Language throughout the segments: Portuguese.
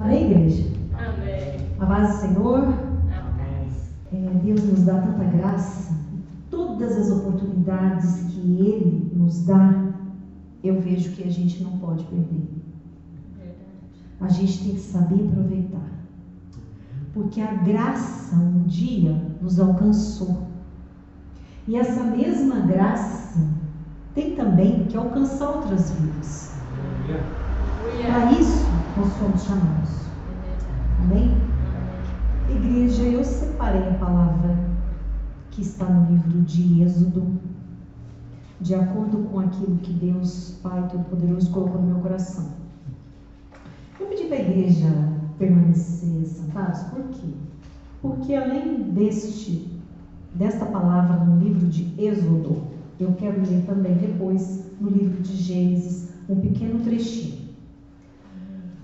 Amém, igreja? Amém. A paz do Senhor. Amém. Deus nos dá tanta graça. Todas as oportunidades que Ele nos dá, eu vejo que a gente não pode perder. A gente tem que saber aproveitar. Porque a graça um dia nos alcançou. E essa mesma graça tem também que alcançar outras vidas. Para isso nós fomos chamados. Amém? Igreja, eu separei a palavra que está no livro de Êxodo, de acordo com aquilo que Deus, Pai Todo-Poderoso, colocou no meu coração. Eu pedi para a igreja permanecer sentados, por quê? Porque além desta palavra no livro de Êxodo, eu quero ler também depois no livro de Gênesis um pequeno trechinho.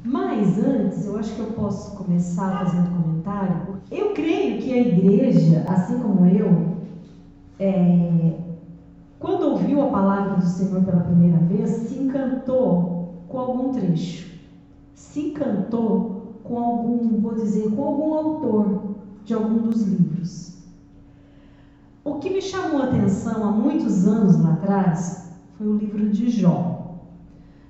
Mas antes, eu acho que eu posso começar fazendo comentário, porque eu creio que a igreja, assim como eu, quando ouviu a palavra do Senhor pela primeira vez, se encantou com algum trecho, se encantou com algum autor de algum dos livros. O que me chamou a atenção há muitos anos lá atrás foi o livro de Jó.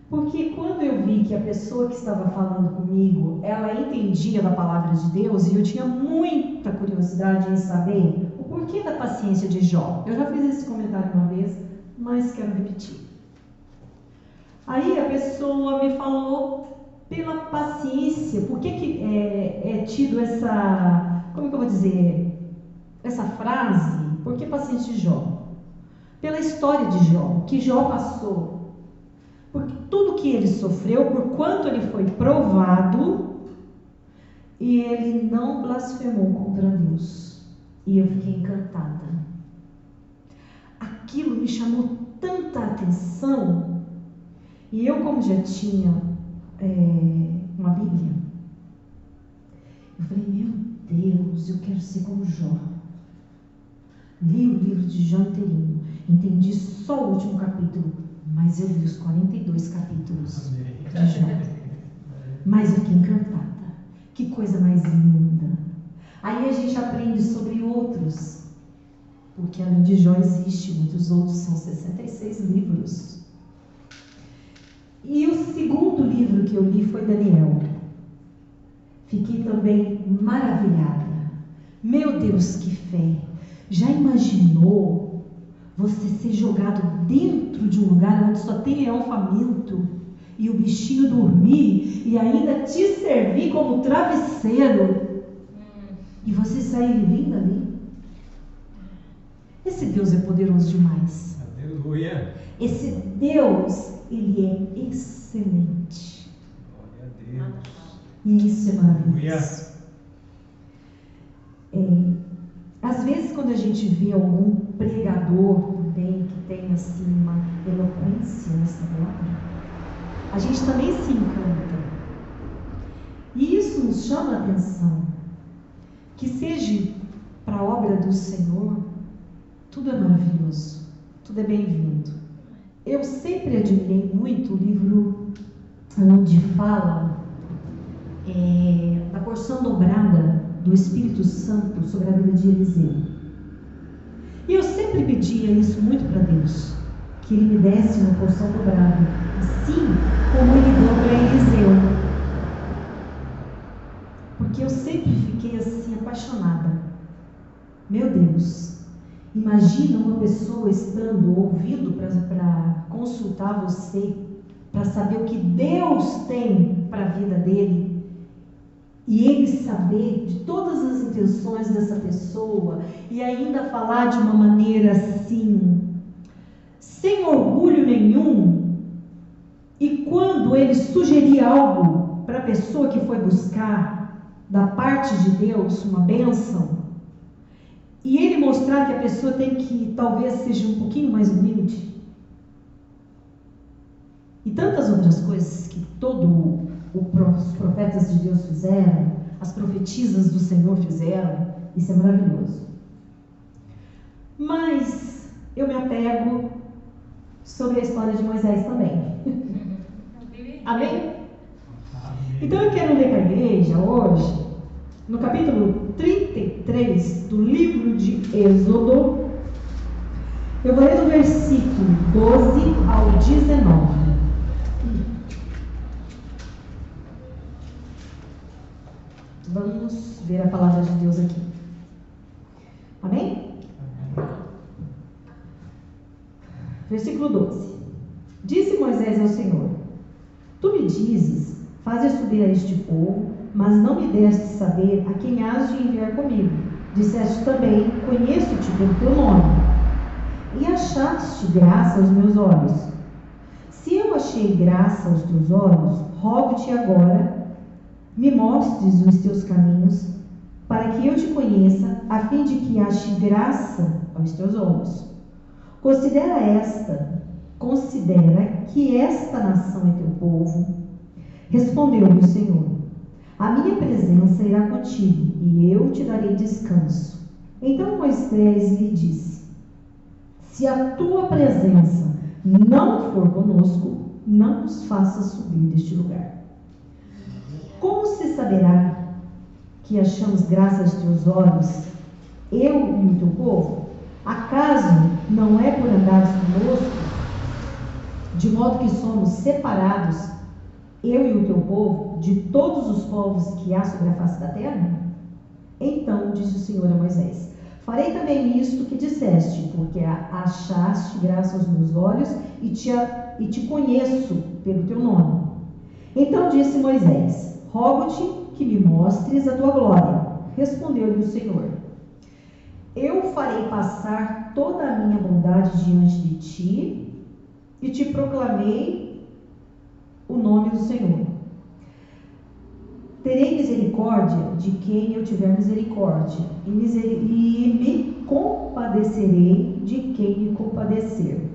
Porque quando eu vi que a pessoa que estava falando comigo, ela entendia da palavra de Deus, e eu tinha muita curiosidade em saber o porquê da paciência de Jó. Eu já fiz esse comentário uma vez, mas quero repetir. Aí a pessoa me falou pela paciência, por que é tido essa, como que eu vou dizer, essa frase, por que paciência de Jó? Pela história de Jó, o que Jó passou. Porque tudo que ele sofreu, por quanto ele foi provado, e ele não blasfemou contra Deus. E eu fiquei encantada. Aquilo me chamou tanta atenção. E eu, como já tinha uma Bíblia, eu falei, meu Deus, eu quero ser como Jó. Li o livro de Jó inteirinho, entendi só o último capítulo, mas eu li os 42 capítulos de Jó. Mas eu fiquei encantada. Que coisa mais linda. Aí a gente aprende sobre outros, porque além de Jó existe muitos outros, são 66 livros. E o segundo livro que eu li foi Daniel. Fiquei também maravilhada. Meu Deus, que fé! Já imaginou você ser jogado dentro de um lugar onde só tem leão faminto e o bichinho dormir e ainda te servir como travesseiro e você sair vivendo ali? Esse Deus é poderoso demais. Aleluia! Esse Deus, Ele é excelente. Glória a Deus. E isso é maravilhoso. Aleluia! Às vezes, quando a gente vê algum pregador também que tem assim uma eloquência nessa palavra, a gente também se encanta. E isso nos chama a atenção. Que seja para a obra do Senhor, tudo é maravilhoso, tudo é bem-vindo. Eu sempre admirei muito o livro onde fala da porção dobrada do Espírito Santo sobre a vida de Eliseu. E eu sempre pedia isso muito para Deus, que Ele me desse uma porção dobrada, assim como Ele deu para Eliseu. Porque eu sempre fiquei assim apaixonada. Meu Deus, imagina uma pessoa estando ouvindo para consultar você, para saber o que Deus tem para a vida dele, e ele saber de todas as intenções dessa pessoa, e ainda falar de uma maneira assim, sem orgulho nenhum. E quando ele sugerir algo para a pessoa que foi buscar da parte de Deus, uma bênção, e ele mostrar que a pessoa tem que talvez seja um pouquinho mais humilde, e tantas outras coisas que os profetas de Deus fizeram, as profetisas do Senhor fizeram, isso é maravilhoso. Mas eu me apego sobre a história de Moisés também. Amém? Então eu quero ler para a igreja hoje, no capítulo 33 do livro de Êxodo. Eu vou ler do versículo 12 ao 19. Vamos ver a palavra de Deus aqui. Amém? Versículo 12. Disse Moisés ao Senhor: Tu me dizes, faze subir a este povo, mas não me deste saber a quem has de enviar comigo. Disseste também, conheço-te pelo teu nome, e achaste graça aos meus olhos. Se eu achei graça aos teus olhos, rogo-te agora, me mostres os teus caminhos, para que eu te conheça, a fim de que ache graça aos teus olhos. Considera que esta nação é teu povo. Respondeu-lhe o Senhor: a minha presença irá contigo, e eu te darei descanso. Então Moisés lhe disse: se a tua presença não for conosco, não nos faças subir deste lugar. Como se saberá que achamos graça aos teus olhos, eu e o teu povo? Acaso não é por andares conosco, de modo que somos separados, eu e o teu povo, de todos os povos que há sobre a face da terra? Então disse o Senhor a Moisés: farei também isto que disseste, porque achaste graça aos meus olhos e te conheço pelo teu nome. Então disse Moisés: rogo-te que me mostres a tua glória. Respondeu-lhe o Senhor: eu farei passar toda a minha bondade diante de ti, e te proclamei o nome do Senhor. Terei misericórdia de quem eu tiver misericórdia, e me compadecerei de quem me compadecer.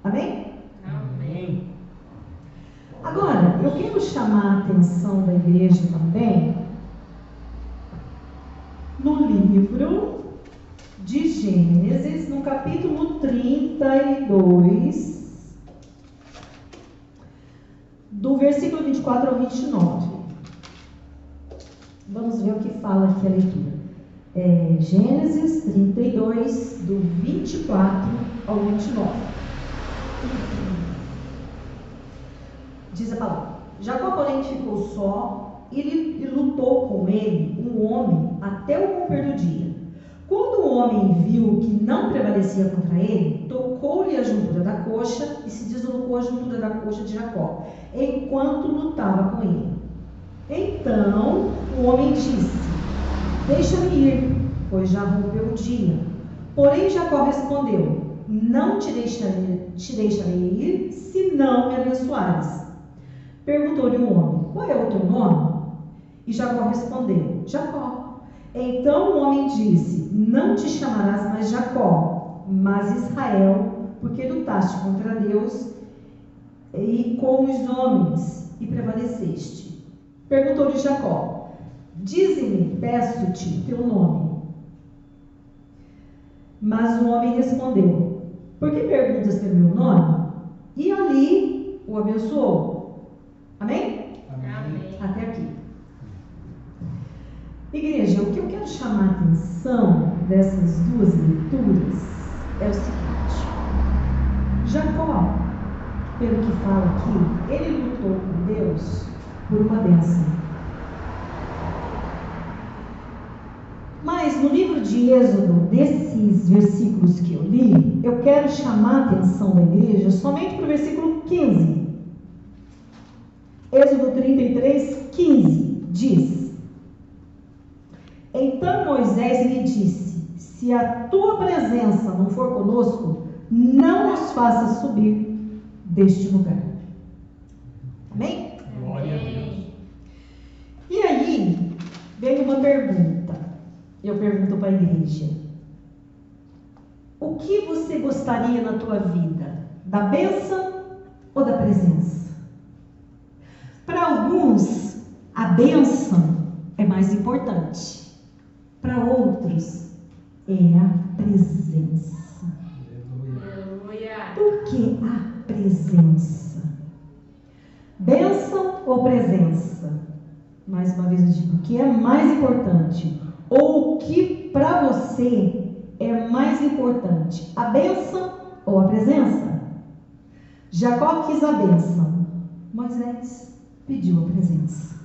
Amém? Amém. Agora, eu quero chamar a atenção da igreja também no livro de Gênesis, no capítulo 32, do versículo 24 ao 29. Vamos ver o que fala aqui a leitura. Gênesis 32, do 24 ao 29. Diz a palavra: Jacó, porém, ficou só e lutou com ele um homem até o romper do dia. Quando o homem viu que não prevalecia contra ele, tocou-lhe a juntura da coxa e se deslocou a juntura da coxa de Jacó, enquanto lutava com ele. Então o homem disse: deixa-me ir, pois já rompeu o dia. Porém Jacó respondeu: não te deixarei ir, se não me abençoares. Perguntou-lhe o homem: qual é o teu nome? E Jacó respondeu: Jacó. Então o homem disse: não te chamarás mais Jacó, mas Israel, porque lutaste contra Deus e com os homens e prevaleceste. Perguntou-lhe Jacó: dize-me, peço-te, teu nome. Mas o homem respondeu: por que perguntas pelo meu nome? E ali o abençoou. Amém? Amém. Até aqui. Igreja, o que eu quero chamar a atenção dessas duas leituras é o seguinte: Jacó, pelo que fala aqui, ele lutou com Deus por uma bênção. Mas no livro de Êxodo, desses versículos que eu li, eu quero chamar a atenção da igreja somente para o versículo 15. Êxodo 33, 15 diz: então Moisés lhe disse: se a tua presença não for conosco, não nos faça subir deste lugar. Amém? Glória a Deus. E aí, vem uma pergunta. Eu pergunto para a igreja: o que você gostaria na tua vida? Da bênção ou da presença? Para alguns, a bênção é mais importante. Para outros, é a presença. Aleluia. Por que a presença? Bênção ou presença? mais uma vez eu digo, o que é mais importante? Ou o que para você é mais importante? A bênção ou a presença? Jacó quis a bênção. Moisés pediu a presença.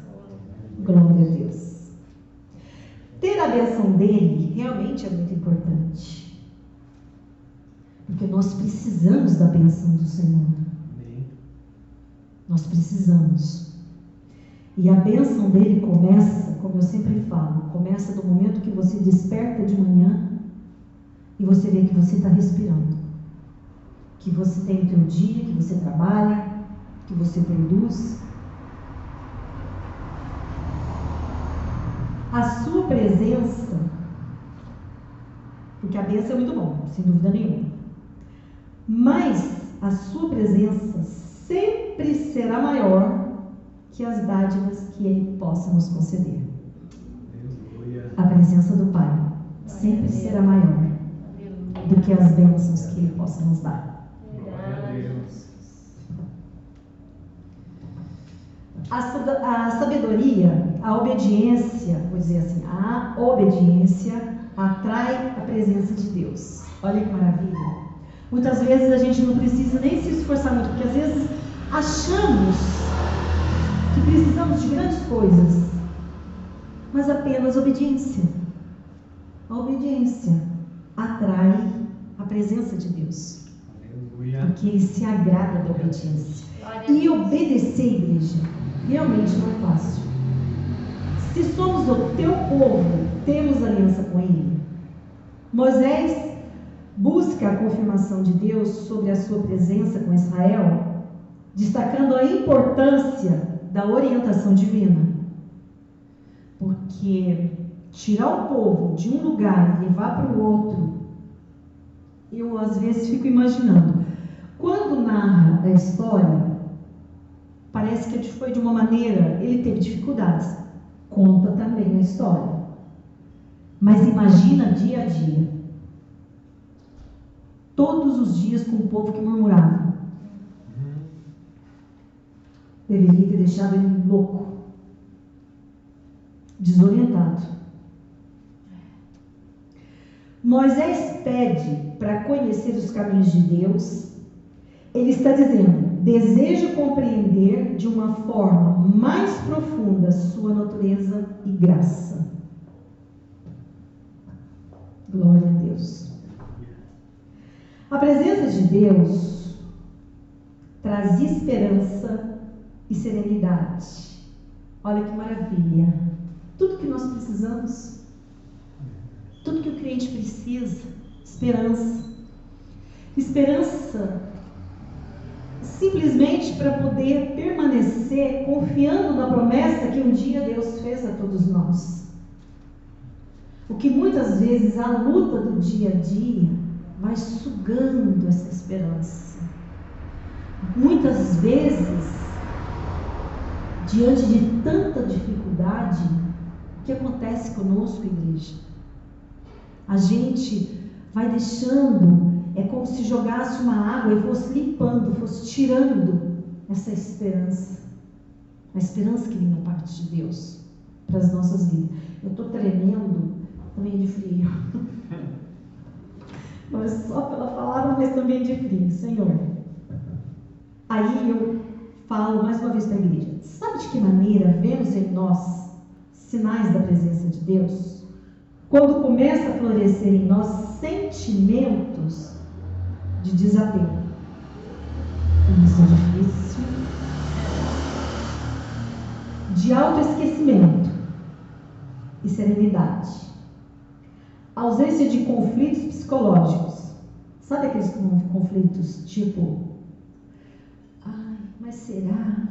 Glória a Deus. Ter a bênção dele realmente é muito importante. Porque nós precisamos da bênção do Senhor. Amém. Nós precisamos. E a bênção dele começa, como eu sempre falo, começa do momento que você desperta de manhã e você vê que você está respirando. Que você tem o teu dia, que você trabalha, que você produz. A sua presença, porque a bênção é muito bom, sem dúvida nenhuma. Mas a sua presença sempre será maior que as dádivas que Ele possa nos conceder. Aleluia. A presença do Pai sempre será maior do que as bênçãos que Ele possa nos dar. Glória a Deus. A sabedoria, a obediência, vou dizer assim, a obediência atrai a presença de Deus. Olha que maravilha. Muitas vezes a gente não precisa nem se esforçar muito, porque às vezes achamos que precisamos de grandes coisas, mas apenas obediência. A obediência atrai a presença de Deus, Aleluia. porque Ele se agrada da obediência. E obedecer, igreja, realmente não é fácil. Se somos o teu povo, temos aliança com Ele. Moisés busca a confirmação de Deus sobre a sua presença com Israel, destacando a importância da orientação divina. Porque tirar o povo de um lugar e levar para o outro, eu às vezes fico imaginando, quando narra a história, parece que foi de uma maneira, ele teve dificuldades, conta também a história, mas imagina dia a dia, todos os dias com o povo que murmurava. Deveria ter deixado ele louco, desorientado. Moisés pede para conhecer os caminhos de Deus. Ele está dizendo: desejo compreender de uma forma mais profunda sua natureza e graça. Glória a Deus. A presença de Deus traz esperança e serenidade. Olha que maravilha. Tudo que nós precisamos, tudo que o crente precisa, esperança. Esperança simplesmente para poder permanecer confiando na promessa que um dia Deus fez a todos nós. O que muitas vezes a luta do dia a dia vai sugando essa esperança. Muitas vezes, diante de tanta dificuldade, o que acontece conosco, igreja? A gente vai deixando, é como se jogasse uma água e fosse limpando, fosse tirando essa esperança. A esperança que vem da parte de Deus para as nossas vidas. Eu estou tremendo, também de frio. Não é só pela palavra, mas também de frio, Senhor. Aí eu falo mais uma vez para a igreja. Sabe de que maneira vemos em nós sinais da presença de Deus? Quando começa a florescer em nós sentimentos de desapego. Isso é difícil. De autoesquecimento e serenidade. Ausência de conflitos psicológicos. Sabe aqueles conflitos tipo: ai, mas será?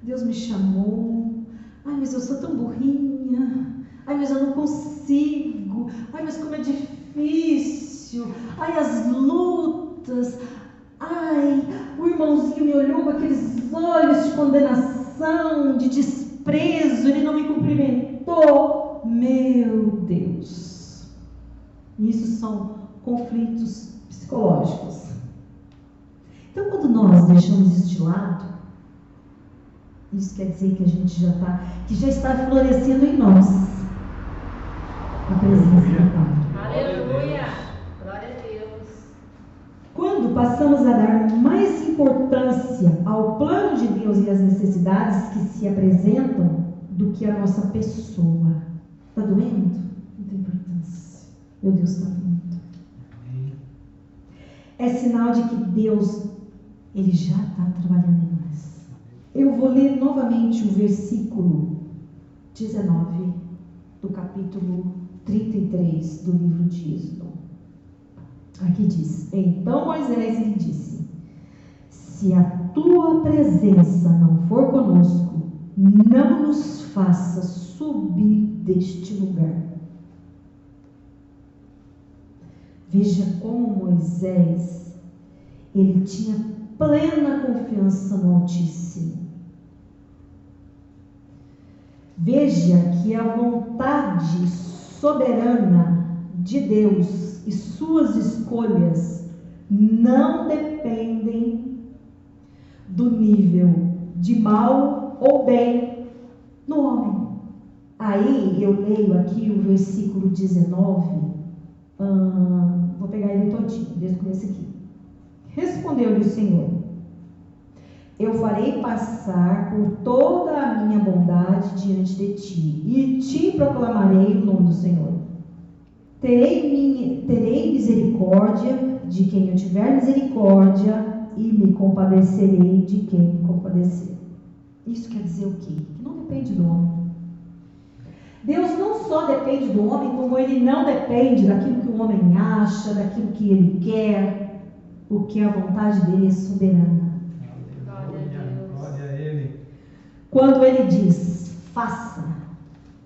Deus me chamou. Ai, mas eu sou tão burrinha. Ai, mas eu não consigo. Ai, mas como é difícil. Ai, as lutas. Ai, o irmãozinho me olhou com aqueles olhos de condenação, de desprezo. Ele não me cumprimentou. Meu Deus. Isso são conflitos psicológicos. Então, quando nós deixamos isso de lado Isso quer dizer que a gente já está florescendo em nós a presença do Pai. Aleluia. Glória a Deus. Quando passamos a dar mais importância ao plano de Deus e às necessidades que se apresentam do que a nossa pessoa. Está doendo? Não tem importância. Meu Deus está doendo. É sinal de que Deus, Ele já está trabalhando em nós. Eu vou ler novamente o versículo 19 do capítulo 33 do livro de Êxodo. Aqui diz: Então Moisés lhe disse: Se a tua presença não for conosco, não nos faça subir deste lugar. Veja como Moisés, ele tinha plena confiança no Altíssimo. Veja que a vontade soberana de Deus e suas escolhas não dependem do nível de mal ou bem no homem. Aí eu leio aqui o versículo 19, vou pegar ele todinho, desde o começo aqui. Respondeu-lhe o Senhor: Eu farei passar por toda a minha bondade diante de ti, e te proclamarei o nome do Senhor. Terei misericórdia de quem eu tiver misericórdia, e me compadecerei de quem me compadecer. Isso quer dizer o quê? Que não depende do homem. Deus não só depende do homem, como Ele não depende daquilo que o homem acha, daquilo que ele quer, porque a vontade dele é soberana. Glória a Ele. Quando Ele diz, faça,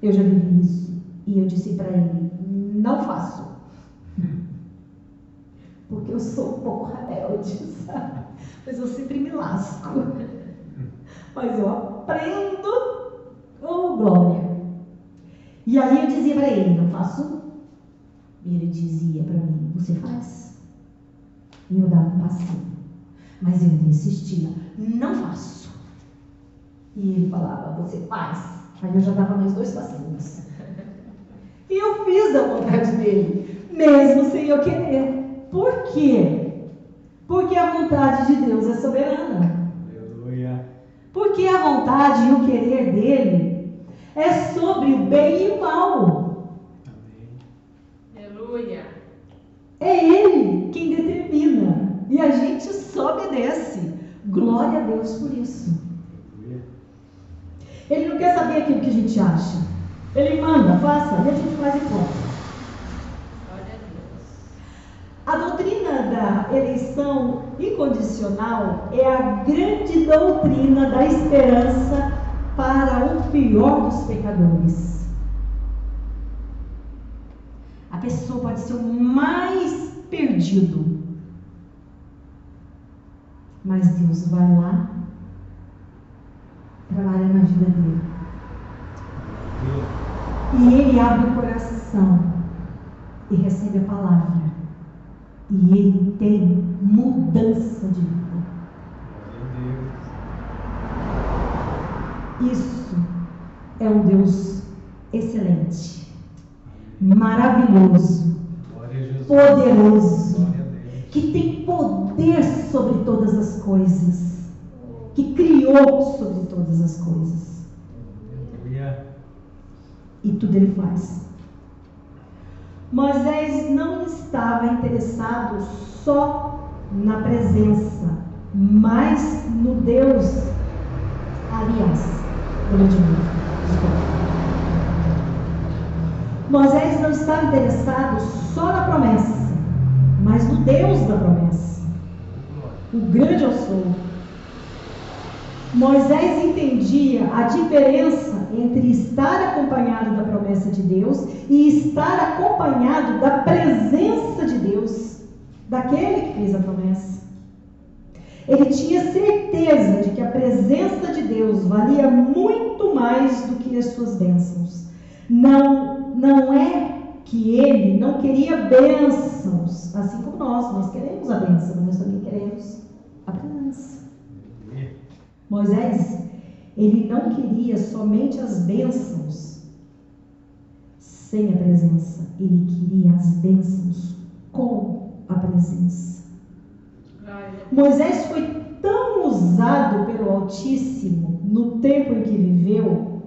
eu já vivi isso, e eu disse para Ele, não faço, porque eu sou um pouco rebelde, sabe? Mas eu sempre me lasco, mas eu aprendo com glória. E aí eu dizia para ele, não faço, e ele dizia para mim, você faz, e eu dava um passinho, mas eu insistia, não faço, e ele falava, você faz, aí eu já dava mais 2 passinhos, e eu fiz a vontade dele, mesmo sem eu querer. Por quê? Porque a vontade de Deus é soberana. Aleluia. Porque a vontade e o querer dele é sobre o bem e o mal. Amém. Aleluia. É Ele quem determina. E a gente só obedece. Glória a Deus por isso. Aleluia. Ele não quer saber aquilo que a gente acha. Ele manda, faça, e a gente faz e pronto. Glória a Deus. A doutrina da eleição incondicional é a grande doutrina da esperança para o pior dos pecadores. A pessoa pode ser o mais perdido, mas Deus vai lá, trabalha na vida dele. E ele abre o coração e recebe a palavra. E ele tem mudança de vida. Isso é um Deus excelente, maravilhoso, poderoso, que tem poder sobre todas as coisas, que criou sobre todas as coisas. E tudo ele faz. Moisés não estava interessado só na presença, mas no Deus. Aliás, Moisés não estava interessado só na promessa, mas no Deus da promessa. O grande eu sou. Moisés entendia a diferença entre estar acompanhado da promessa de Deus e estar acompanhado da presença de Deus, daquele que fez a promessa. Ele tinha certeza de que a presença de Deus valia muito mais do que as suas bênçãos. Não é que ele não queria bênçãos, assim como nós queremos a bênção, mas nós também queremos a presença. Moisés, Ele não queria somente as bênçãos sem a presença. Ele queria as bênçãos com a presença. Moisés foi tão usado pelo Altíssimo no tempo em que viveu,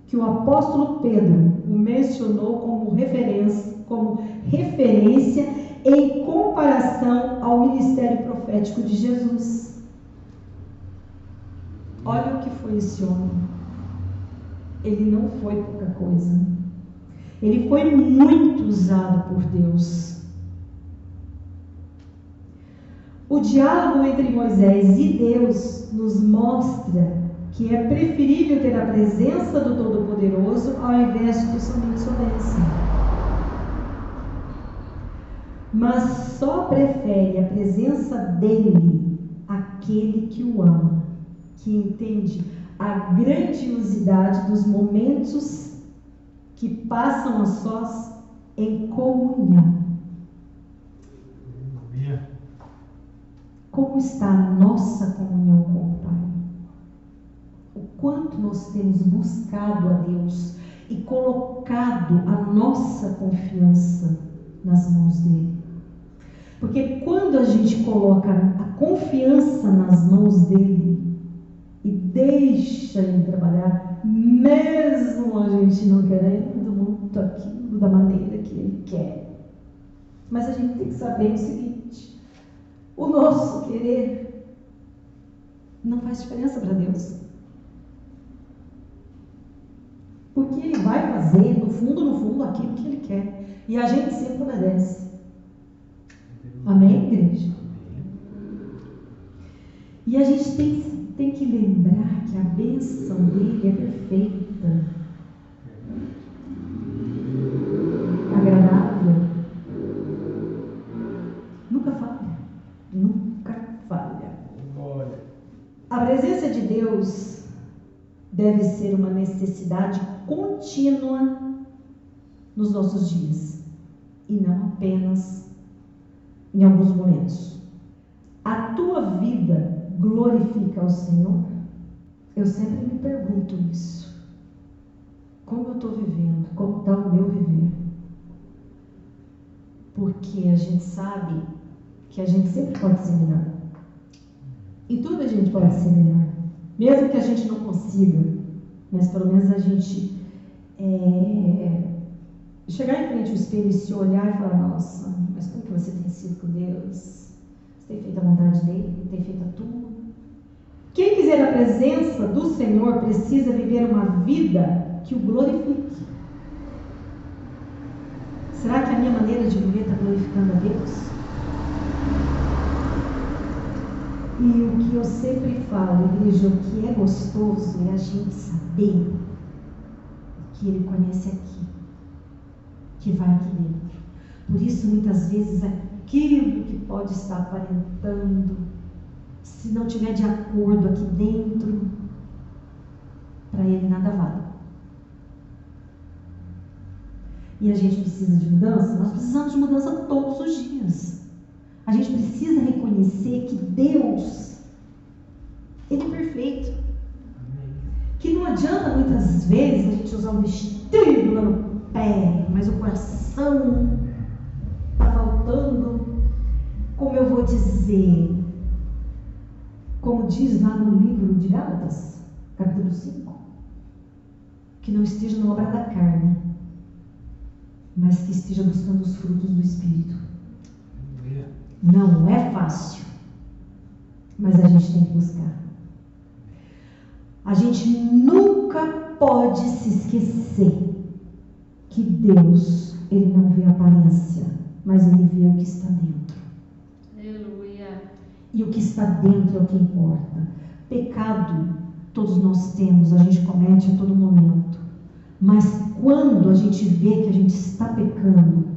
que o apóstolo Pedro o mencionou como referência em comparação ao ministério profético de Jesus. Olha o que foi esse homem. Ele não foi pouca coisa. Ele foi muito usado por Deus. O diálogo entre Moisés e Deus nos mostra que é preferível ter a presença do Todo-Poderoso ao invés de somente sua bênção. Mas só prefere a presença dele aquele que o ama, que entende a grandiosidade dos momentos que passam a sós em comunhão. Como está a nossa comunhão com o Pai? O quanto nós temos buscado a Deus e colocado a nossa confiança nas mãos dele. Porque quando a gente coloca a confiança nas mãos dele e deixa ele trabalhar, mesmo a gente não querendo muito aquilo da maneira que ele quer, mas a gente tem que saber o seguinte: o nosso querer não faz diferença para Deus. Porque ele vai fazer, no fundo, aquilo que ele quer. E a gente sempre obedece. Amém, igreja? E a gente tem que lembrar que a bênção dele é perfeita, agradável, nunca falha. Nunca falha. A presença de Deus deve ser uma necessidade contínua nos nossos dias e não apenas em alguns momentos. A tua vida glorifica ao Senhor? Eu sempre me pergunto isso. Como eu estou vivendo? Como está o meu viver? Porque a gente sabe que a gente sempre pode ser melhor. Em tudo a gente pode ser melhor. Mesmo que a gente não consiga, mas pelo menos a gente chegar em frente ao espelho e se olhar e falar: nossa, mas como que você tem sido com Deus? Você tem feito a vontade dele? Tem feito a tua? Quem quiser a presença do Senhor precisa viver uma vida que o glorifique. Será que a minha maneira de viver está glorificando a Deus? E o que eu sempre falo, igreja, o que é gostoso é a gente saber que Ele conhece aqui, que vai aqui dentro. Por isso, muitas vezes, aquilo que pode estar aparentando, se não tiver de acordo aqui dentro, para Ele nada vale. E a gente precisa de mudança? Nós precisamos de mudança todos os dias. A gente precisa reconhecer que Deus, Ele é perfeito. Que não adianta muitas vezes a gente usar um vestido lá no pé, mas o coração está faltando. Como eu vou dizer, como diz lá no livro de Gálatas, capítulo 5, que não esteja na obra da carne, mas que esteja buscando os frutos do Espírito. Não é fácil, mas a gente tem que buscar. A gente nunca pode se esquecer que Deus, Ele não vê a aparência, mas Ele vê o que está dentro. Aleluia. E o que está dentro é o que importa. Pecado, todos nós temos, a gente comete a todo momento. Mas quando a gente vê que a gente está pecando,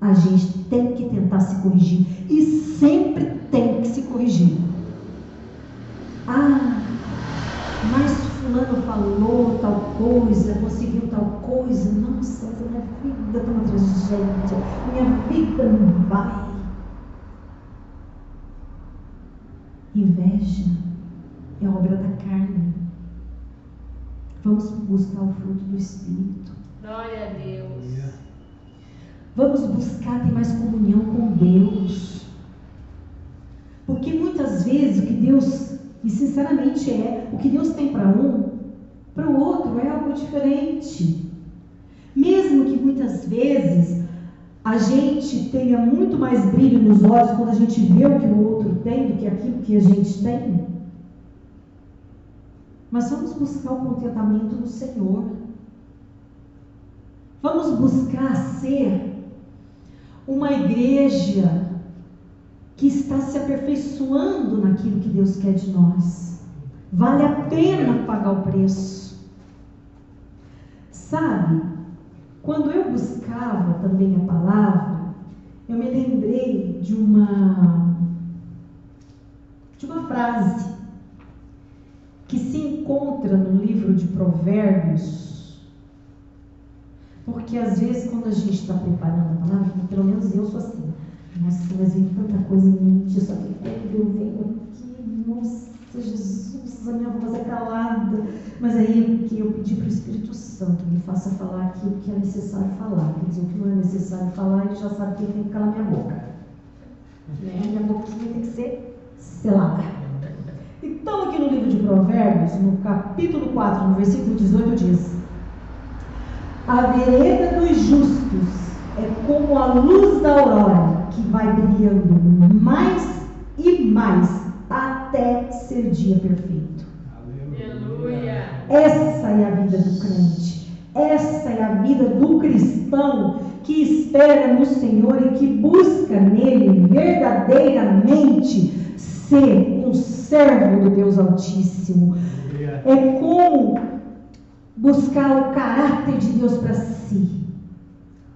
a gente tem que tentar se corrigir. E sempre tem que se corrigir. Ah, mas fulano falou tal coisa, conseguiu tal coisa. Nossa, essa minha vida está uma tragédia. Minha vida não vai. Inveja é obra da carne. Vamos buscar o fruto do Espírito. Glória a Deus. Vamos buscar ter mais comunhão com Deus. Porque muitas vezes o que Deus, e sinceramente o que Deus tem para um, para o outro é algo diferente. Mesmo que muitas vezes a gente tenha muito mais brilho nos olhos quando a gente vê o que o outro tem do que aquilo que a gente tem. Mas vamos buscar o contentamento no Senhor. Vamos buscar ser uma igreja que está se aperfeiçoando naquilo que Deus quer de nós. Vale a pena pagar o preço. Sabe, quando eu buscava também a palavra, eu me lembrei de uma frase que se encontra no livro de Provérbios, porque às vezes quando a gente está preparando a palavra, pelo menos eu sou assim, nossa, mas vem tanta coisa em mente, só que quando eu venho aqui, nossa, Jesus, a minha voz é calada, mas aí que eu pedi para o Espírito Santo me faça falar aquilo que é necessário falar, quer dizer, o que não é necessário falar, ele já sabe que ele tem que calar minha boca, né? Minha boquinha tem que ser selada. Então, aqui no livro de Provérbios, no capítulo 4, no versículo 18, diz: a vereda dos justos é como a luz da aurora, que vai brilhando mais e mais, até ser dia perfeito. Aleluia. Essa é a vida do crente, essa é a vida do cristão que espera no Senhor e que busca nele verdadeiramente ser um servo do Deus Altíssimo. É como buscar o caráter de Deus para si.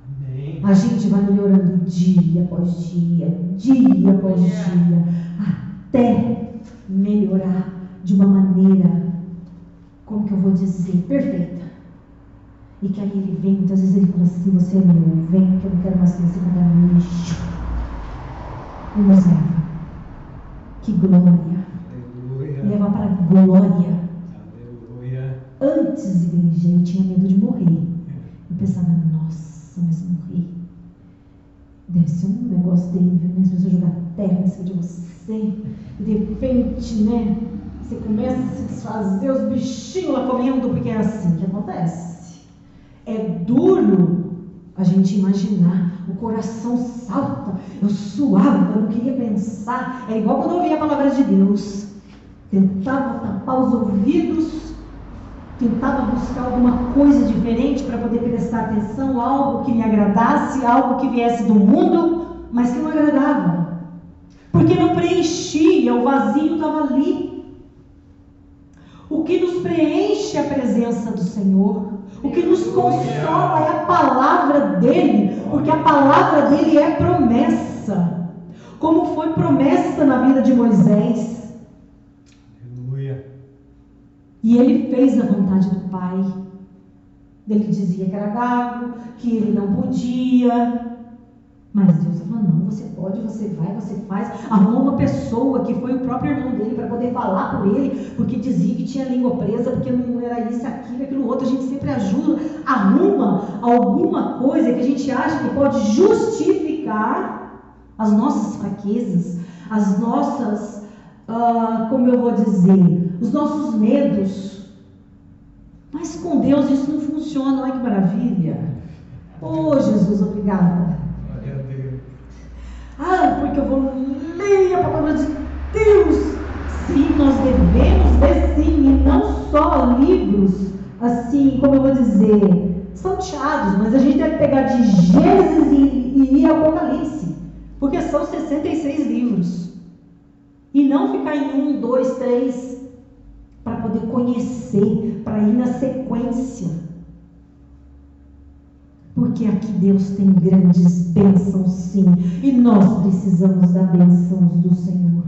Amém. A gente vai melhorando dia após dia, dia após dia, até melhorar de uma maneira, como que eu vou dizer, perfeita. E que aí ele vem, muitas vezes ele fala assim: você é meu, vem que eu não quero mais ter esse lixo. E nos leva. Que glória. Aleluia. Leva para a glória. Aleluia. Antes, igreja, eu tinha medo de morrer. Eu pensava, nossa, mas morrer deve ser um negócio terrível, né? As pessoas jogar terra em cima de você, e de repente, né, você começa a se desfazer, os bichinhos lá comendo, porque é assim que acontece. É duro a gente imaginar, o coração salta, eu suava, eu não queria pensar, é igual quando eu ouvia a palavra de Deus, tentava tapar os ouvidos, tentava buscar alguma coisa diferente para poder prestar atenção, algo que me agradasse, algo que viesse do mundo, mas que não agradava, porque não preenchia, o vazio estava ali. O que nos preenche é a presença do Senhor, o que nos consola é a palavra dele, porque a palavra dele é promessa, como foi promessa na vida de Moisés. Aleluia. E ele fez a vontade do Pai. Ele dizia que era gago, que ele não podia, mas Deus falou: não, você pode, você vai, você faz. Arrumou uma pessoa que foi o próprio irmão dele para poder falar por ele, porque dizia que tinha língua presa, porque não era isso, aquilo outro. A gente sempre ajuda, arruma alguma coisa que a gente acha que pode justificar as nossas fraquezas, as nossas, como eu vou dizer, os nossos medos. Mas com Deus isso não funciona. Olha que maravilha. Oh, Jesus, obrigada. Porque eu vou ler a palavra de Deus. Sim, nós devemos ler sim, e não só livros, assim, como eu vou dizer, salteados, mas a gente deve pegar de Gênesis e ir ao Apocalipse, porque são 66 livros, e não ficar em 1, 2, 3, para poder conhecer, para ir na sequência. Porque aqui Deus tem grandes bênçãos, sim, e nós precisamos da bênção do Senhor.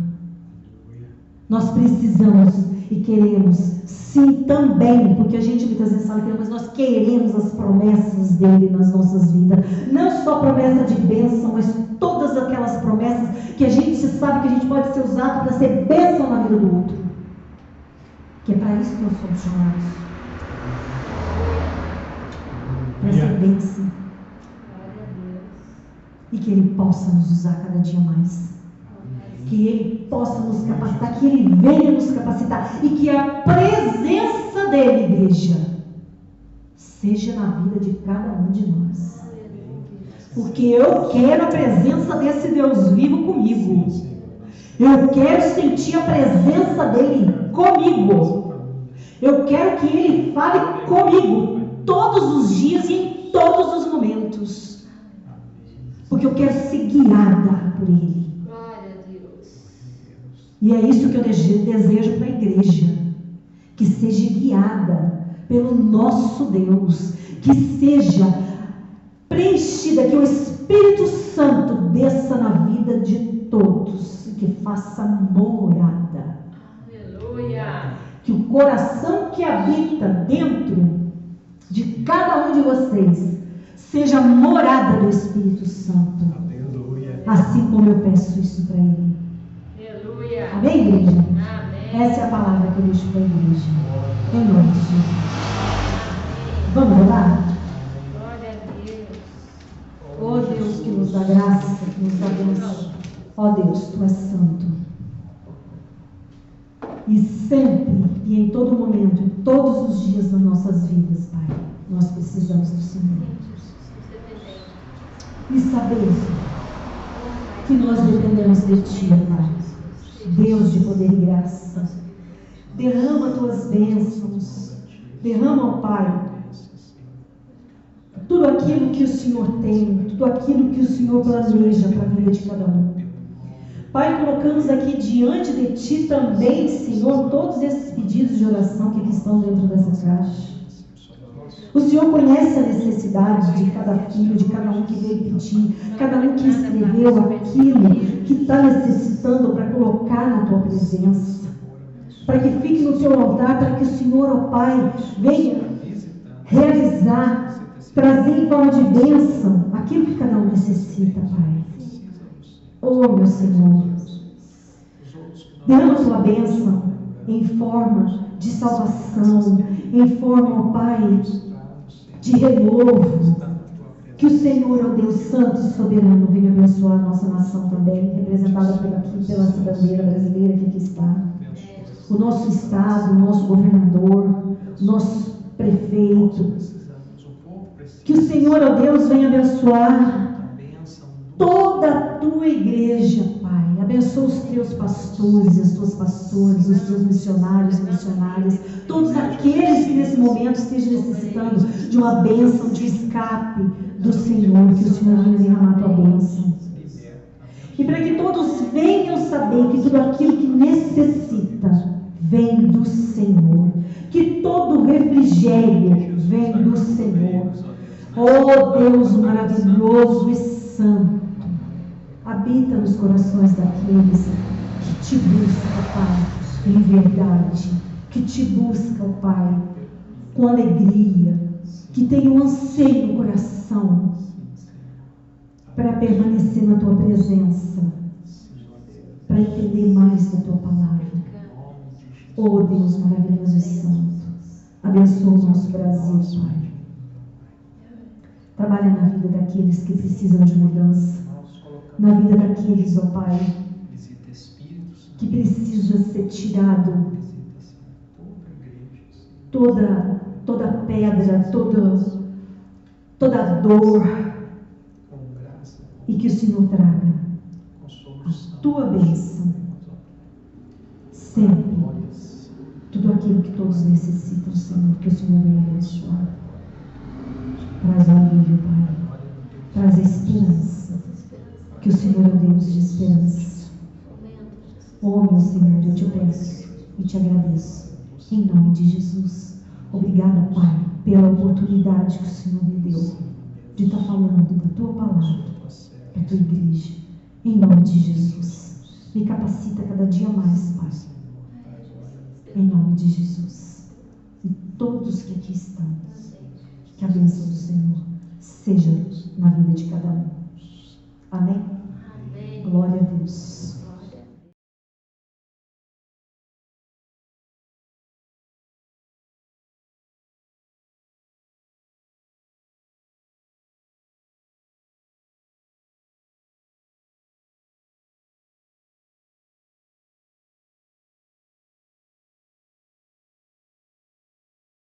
Nós precisamos e queremos, sim, também, porque a gente muitas vezes fala que não, mas nós queremos as promessas dele nas nossas vidas. Não só promessa de bênção, mas todas aquelas promessas que a gente sabe que a gente pode ser usado para ser bênção na vida do outro. Que é para isso que nós somos chamados. Transcendência. E que Ele possa nos usar cada dia mais. Que Ele possa nos capacitar, que Ele venha nos capacitar. E que a presença dEle, igreja, seja na vida de cada um de nós. Porque eu quero a presença desse Deus vivo comigo. Eu quero sentir a presença dEle comigo. Eu quero que Ele fale comigo todos os dias e em todos os momentos. Porque eu quero ser guiada por Ele. Glória a Deus. E é isso que eu desejo para a igreja. Que seja guiada pelo nosso Deus. Que seja preenchida, que o Espírito Santo desça na vida de todos. E que faça morada. Aleluia. Que o coração que habita dentro de cada um de vocês seja morada do Espírito Santo. Aleluia. Assim como eu peço isso para Ele. Aleluia. Amém, igreja? Amém. Essa é a palavra que eu deixo para a igreja. Em nome de Jesus. Vamos orar? Glória a Deus. Ó Deus que nos dá graça, que nos dá bênção. Ó Deus, Tu és santo. E sempre e em todo momento, em todos os dias das nossas vidas, Pai, nós precisamos do Senhor. E saber que nós dependemos de Ti, Pai. Deus de poder e graça. Derrama Tuas bênçãos. Derrama, ó Pai, tudo aquilo que o Senhor tem, tudo aquilo que o Senhor planeja para a vida de cada um. Pai, colocamos aqui diante de Ti também, Senhor, todos esses pedidos de oração que aqui estão dentro dessa caixa. O Senhor conhece a necessidade de cada filho, de cada um que veio pedir, cada um que escreveu aquilo que está necessitando para colocar na Tua presença, para que fique no Teu altar, para que o Senhor, ó Pai, venha realizar, trazer em forma de bênção aquilo que cada um necessita, Pai. Oh, meu Senhor, derrama a Tua bênção em forma de salvação, em forma, ó Pai, de renovo. Que o Senhor, ó Deus Santo e Soberano, venha abençoar a nossa nação também, representada pela essa bandeira brasileira que aqui está. O nosso Estado, o nosso governador, o nosso prefeito. Que o Senhor, ó Deus, venha abençoar toda a Tua igreja, Pai. Abençoa os Teus pastores, as Tuas pastoras, os Teus missionários e missionárias, todos aqueles que nesse momento estejam necessitando de uma bênção, de escape do Senhor. Que o Senhor venha derramar a Tua bênção. E para que todos venham saber que tudo aquilo que necessita vem do Senhor. Que todo refrigério vem do Senhor. Oh Deus maravilhoso e santo, habita nos corações daqueles que Te buscam, Pai, em verdade, que Te buscam, Pai, com alegria, que tem um anseio no coração para permanecer na Tua presença, para entender mais da Tua palavra. Oh Deus maravilhoso e santo, abençoa o nosso Brasil, Pai. Trabalha na vida daqueles que precisam de mudança, na vida daqueles, ó Pai, que precisa ser tirado toda pedra, toda dor, e que o Senhor traga a Tua bênção sempre, tudo aquilo que todos necessitam, Senhor, que o Senhor venha abençoar. Traz alívio, Pai. Traz esperança. Que o Senhor é o Deus de esperança. Oh, meu Senhor, eu Te peço e Te agradeço. Em nome de Jesus. Obrigada, Pai, pela oportunidade que o Senhor me deu de estar falando da Tua palavra, da Tua igreja. Em nome de Jesus. Me capacita cada dia mais, Pai. Em nome de Jesus. E todos que aqui estão, que a bênção do Senhor seja na vida de cada um. Amém? Amém. Glória a Deus.